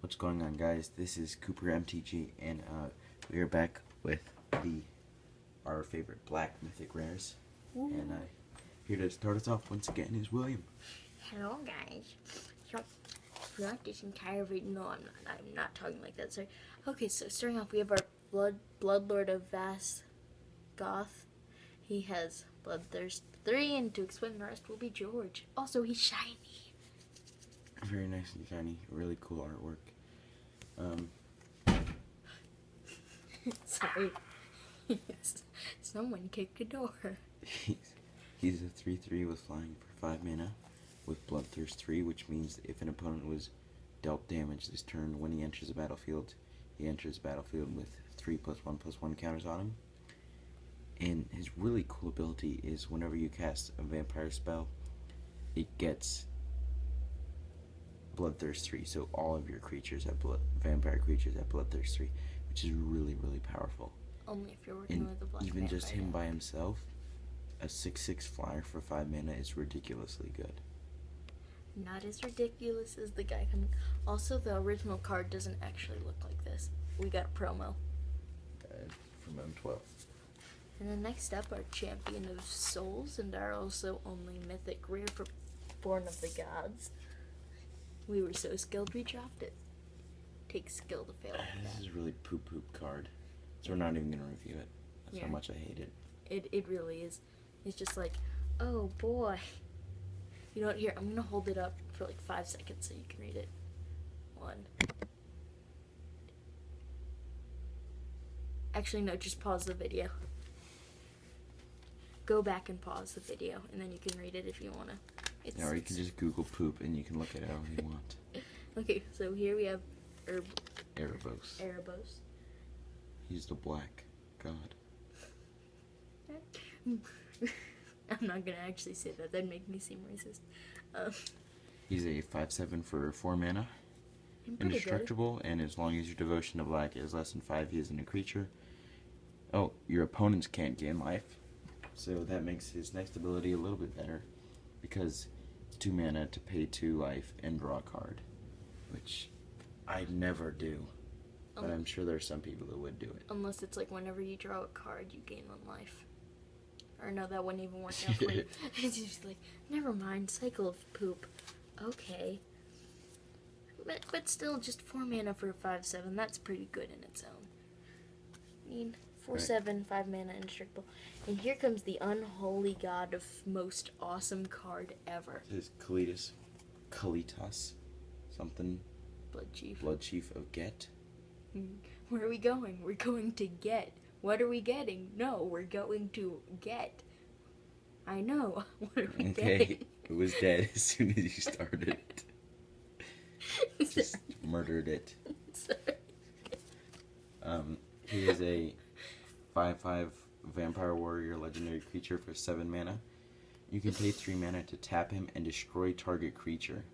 What's going on, guys? This is Cooper MTG, and we are back with our favorite black Mythic Rares. Ooh. And here to start us off once again is William. Hello, guys. So, throughout this entire video, no, I'm not talking like that. Sorry. Okay, so starting off, we have our Bloodlord of Vast Goth. He has Bloodthirst 3, and to explain the rest will be George. Also, he's shiny. Very nice and shiny, really cool artwork. Sorry. Someone kicked a door. He's a 3/3 with flying for 5 mana with Bloodthirst 3, which means if an opponent was dealt damage this turn, when he enters the battlefield, he enters the battlefield with 3+1/+1 counters on him. And his really cool ability is whenever you cast a vampire spell, it gets Bloodthirst 3, so all of your creatures have vampire creatures have Bloodthirst 3, which is really, really powerful. Only if you're working And with a black even vampire. just him by himself, a 6/6 flyer for 5 mana is ridiculously good. Not as ridiculous as the guy coming. Also, the original card doesn't actually look like this. We got a promo. From M12. And then next up, our Champion of Souls, and our also only Mythic Rare for Born of the Gods. We were so skilled we dropped it. Takes skill to fail. This is a really poop card, so we're not even going to review it. That's how much I hate it. It really is. It's just like, oh boy. You know what, here, I'm going to hold it up for like 5 seconds so you can read it. 1. Actually, no, just pause the video. Go back and pause the video, and then you can read it if you want to. Or you can just Google poop and you can look at it however you want. Okay, so here we have Erebos. He's the black god. I'm not gonna actually say that. That'd make me seem racist. He's a 5/7 for 4 mana. Indestructible, and as long as your devotion to black is less than 5, he is a new creature. Oh, your opponents can't gain life. So that makes his next ability a little bit better, because it's 2 mana to pay 2 life and draw a card, which I never do, but I'm sure there's some people that would do it. Unless it's like whenever you draw a card, you gain 1 life. Or no, that wouldn't even work out for you. It's just like, never mind, cycle of poop. Okay. But still, just 4 mana for a 5/7, that's pretty good in its own. I mean, 4/7, 5 mana, indestructible. And here comes the unholy god of most awesome card ever. This is Kalitas, something. Blood Chief of Get. Where are we going? We're going to get. What are we getting? No, we're going to get. I know. What are we getting? It was dead as soon as you started. Just murdered it. Sorry. He is a 5/5 Vampire Warrior legendary creature for 7 mana. You can pay 3 mana to tap him and destroy target creature.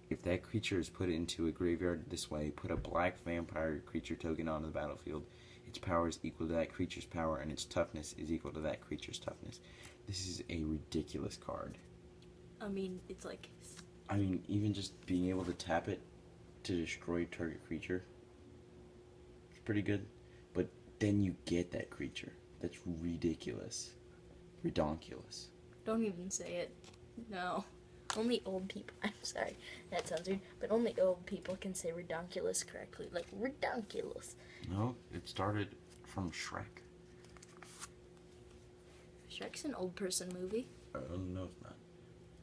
If that creature is put into a graveyard this way, put a black vampire creature token onto the battlefield. Its power is equal to that creature's power, and its toughness is equal to that creature's toughness. This is a ridiculous card. I mean, it's like... I mean, even just being able to tap it to destroy target creature, it's pretty good. But then you get that creature. That's ridiculous. Redonkulous. Don't even say it. No. Only old people... I'm sorry, that sounds weird. But only old people can say redonkulous correctly. Like, redonkulous. No, it started from Shrek. Shrek's an old person movie. No, it's not.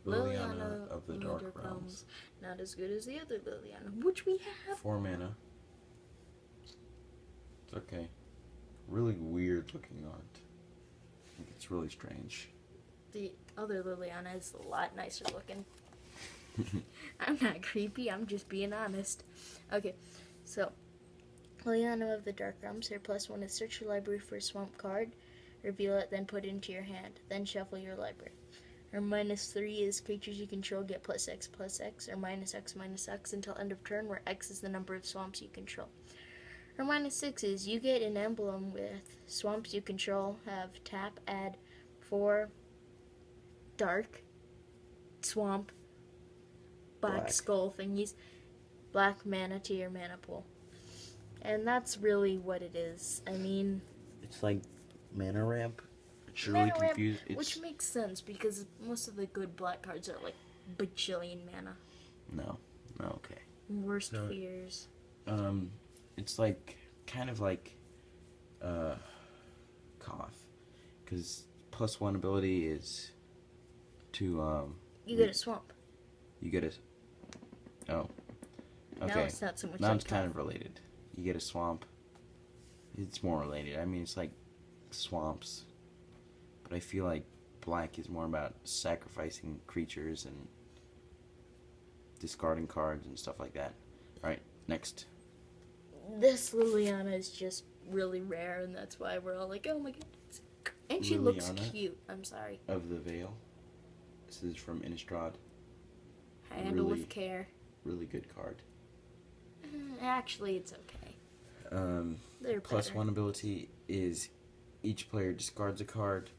Liliana of the Dark Realms. Not as good as the other Liliana, which we have. 4 mana. It's okay. Really weird looking art. I think it's really strange. The other Liliana is a lot nicer looking. I'm not creepy, I'm just being honest. Okay, so Liliana of the Dark Realms, her +1 is search your library for a swamp card, reveal it, then put it into your hand, then shuffle your library. Her -3 is creatures you control get +X/+X, or -X/-X until end of turn, where X is the number of swamps you control. Her -6 is you get an emblem with swamps you control, have tap, add 4 dark swamp black skull thingies black mana to your mana pool. And that's really what it is. I mean, it's like mana ramp. It's mana really ramp, confused. which makes sense because most of the good black cards are like bajillion mana. No, okay. Worst fears. It's like kind of like Koth, because +1 ability is to you get a swamp. You get a okay. Now it's not so much. Now like it's kind of related. You get a swamp. It's more related. I mean, it's like swamps, but I feel like black is more about sacrificing creatures and discarding cards and stuff like that. All right, next. This Liliana is just really rare, and that's why we're all like, oh my goodness. And she looks cute. I'm sorry. Of the Veil. This is from Innistrad. Handle with care. Really good card. Actually, it's okay. They're +1 better. ability is each player discards a card.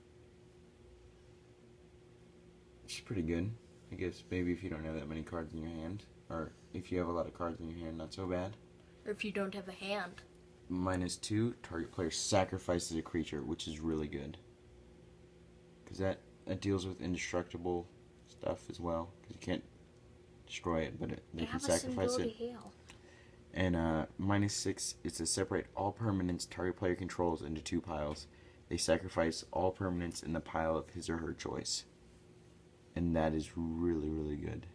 It's pretty good. I guess maybe if you don't have that many cards in your hand, or if you have a lot of cards in your hand, not so bad. Or if you don't have a hand. -2, target player sacrifices a creature, which is really good. Because that deals with indestructible stuff as well. Because you can't destroy it, but they can sacrifice it. Hail. And -6 is to separate all permanents target player controls into 2 piles. They sacrifice all permanents in the pile of his or her choice. And that is really, really good.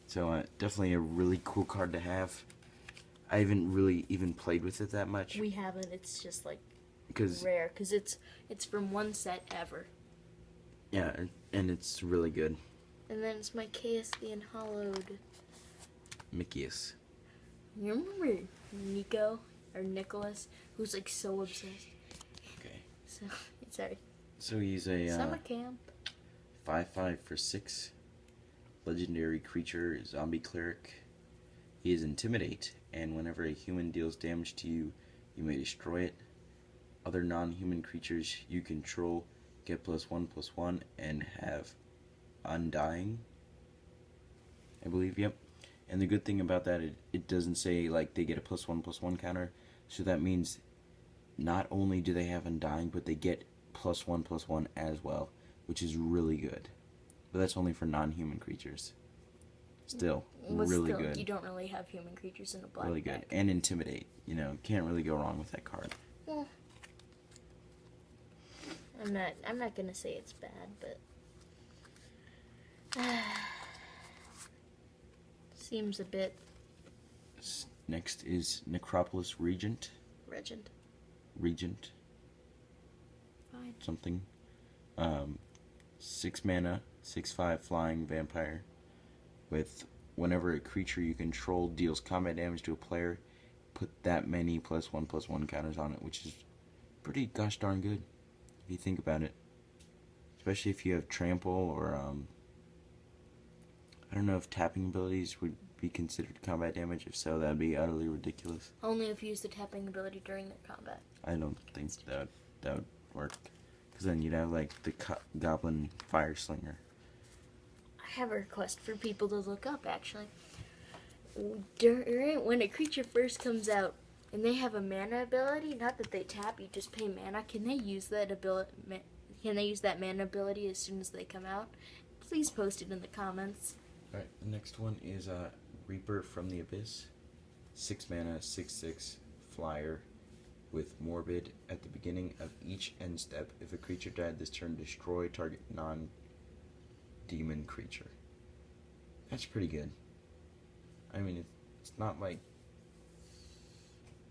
So definitely a really cool card to have. I haven't really even played with it that much. We haven't. It's just like rare because it's from one set ever. Yeah, and it's really good. And then it's my Chaos the Unhallowed. Mickey's. You remember Nico or Nicholas, who's like so obsessed? Okay. So sorry. So he's a Summer camp. 5/5 for 6. Legendary creature, zombie cleric. He is Intimidate, and whenever a human deals damage to you, you may destroy it. Other non-human creatures you control get +1/+1 and have Undying. I believe, yep. And the good thing about that, it doesn't say like they get a +1/+1 counter, so that means not only do they have Undying, but they get +1/+1 as well, which is really good. But that's only for non-human creatures. Still, really good. You don't really have human creatures in a black Really good. And Intimidate. You know, can't really go wrong with that card. Well, I'm not gonna say it's bad, but seems a bit. Next is Necropolis Regent. Regent. Fine. Something. 6 mana, 6/5 flying vampire. With whenever a creature you control deals combat damage to a player, put that many +1/+1 counters on it, which is pretty gosh darn good if you think about it. Especially if you have trample or I don't know if tapping abilities would be considered combat damage. If so, that'd be utterly ridiculous. Only if you use the tapping ability during their combat. I don't think that would work. Because then you'd have like the Goblin Fire Slinger. I have a request for people to look up, actually. When a creature first comes out and they have a mana ability, not that they tap, you just pay mana, can they use that ability? Can they use that mana ability as soon as they come out? Please post it in the comments. Alright, the next one is Reaper from the Abyss. 6 mana, 6/6 flyer with Morbid. At the beginning of each end step, if a creature died this turn, destroy target non-demon creature. That's pretty good. I mean, it's not like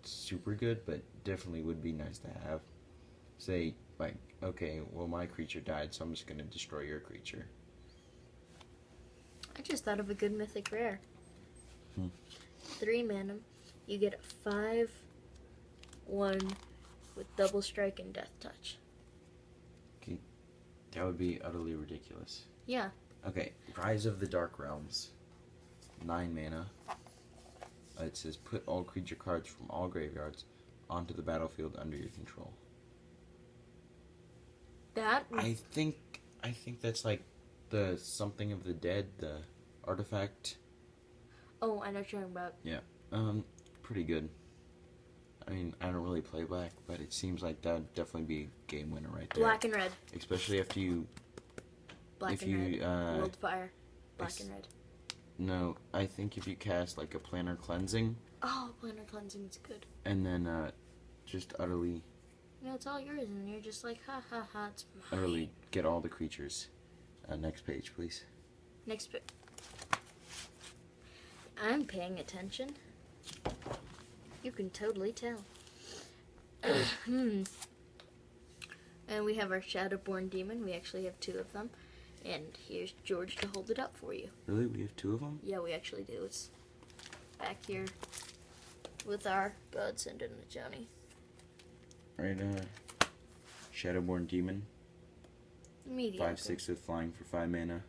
super good, but definitely would be nice to have. Say, like, okay, well, my creature died, so I'm just going to destroy your creature. I just thought of a good Mythic Rare. 3 mana, you get a 5/1 with double strike and death touch. Okay, that would be utterly ridiculous. Yeah. Okay, Rise of the Dark Realms. 9 mana. It says put all creature cards from all graveyards onto the battlefield under your control. That I think that's like the Something of the Dead, the artifact. Oh, I know what you're talking about. Yeah. Pretty good. I mean, I don't really play black, but it seems like that'd definitely be a game winner right there. Black and red. Especially after you... Black and red. Wildfire. Black and red. No, I think if you cast like a Planar Cleansing... Oh, Planar Cleansing is good. And then just utterly... Yeah, it's all yours, and you're just like, ha ha ha, it's mine. Utterly get all the creatures. Next page, please. Next page. I'm paying attention. You can totally tell. And we have our Shadowborn Demon. We actually have 2 of them. And here's George to hold it up for you. Really? We have 2 of them? Yeah, we actually do. It's back here with our godsend and the Johnny. Right, Shadowborn Demon. Mediocre. 5/6 with flying for 5 mana.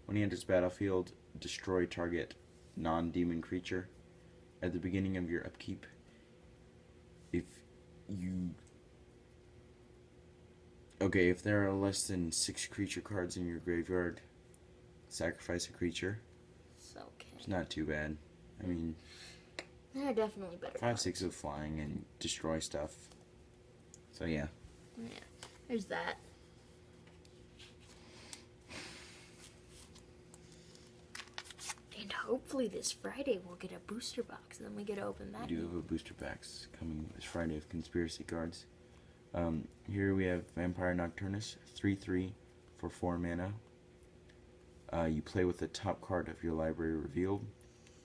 When he enters battlefield, destroy target non-demon creature. At the beginning of your upkeep, if there are less than 6 creature cards in your graveyard, sacrifice a creature. It's okay. It's not too bad. I mean, there are definitely better 5/6 with flying and destroy stuff. So yeah. Yeah, there's that. And hopefully this Friday we'll get a booster box, and then we get to open that. We do have a booster box coming this Friday of conspiracy cards. Here we have Vampire Nocturnus, 3/3 for 4 mana. You play with the top card of your library revealed.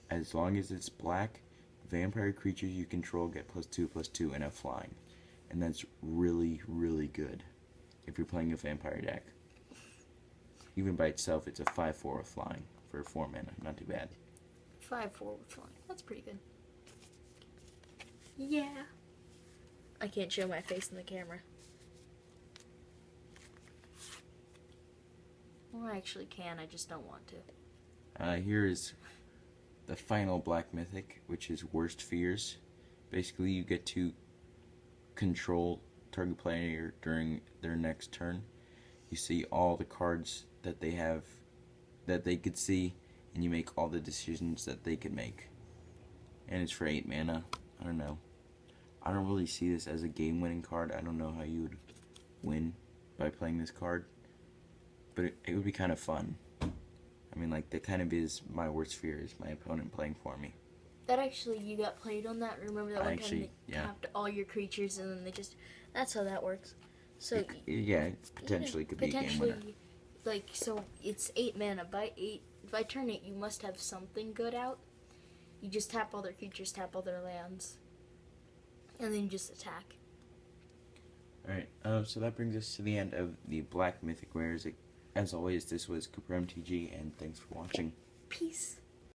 As long as it's black, vampire creatures you control get +2/+2 and have flying. And that's really, really good if you're playing a vampire deck. Even by itself, it's a 5/4 with flying for 4 mana. Not too bad. 5/4 with flying. That's pretty good. Yeah. I can't show my face in the camera. Well, I actually can. I just don't want to. Here is the final Black Mythic, which is Worst Fears. Basically, you get to control target player during their next turn. You see all the cards that they have, that they could see, and you make all the decisions that they could make. And it's for 8 mana. I don't know. I don't really see this as a game-winning card. I don't know how you would win by playing this card. But it would be kind of fun. I mean, like, that kind of is my worst fear, is my opponent playing for me. That actually, you got played on that? Remember that one time they yeah. tapped all your creatures and then they just... That's how that works. So it potentially could be a game winner. Like, so it's 8 mana. By turn 8, you must have something good out. You just tap all their creatures, tap all their lands, and then you just attack. Alright, so that brings us to the end of the Black Mythic Rares. As always, this was Cooper MTG, and thanks for watching. Peace.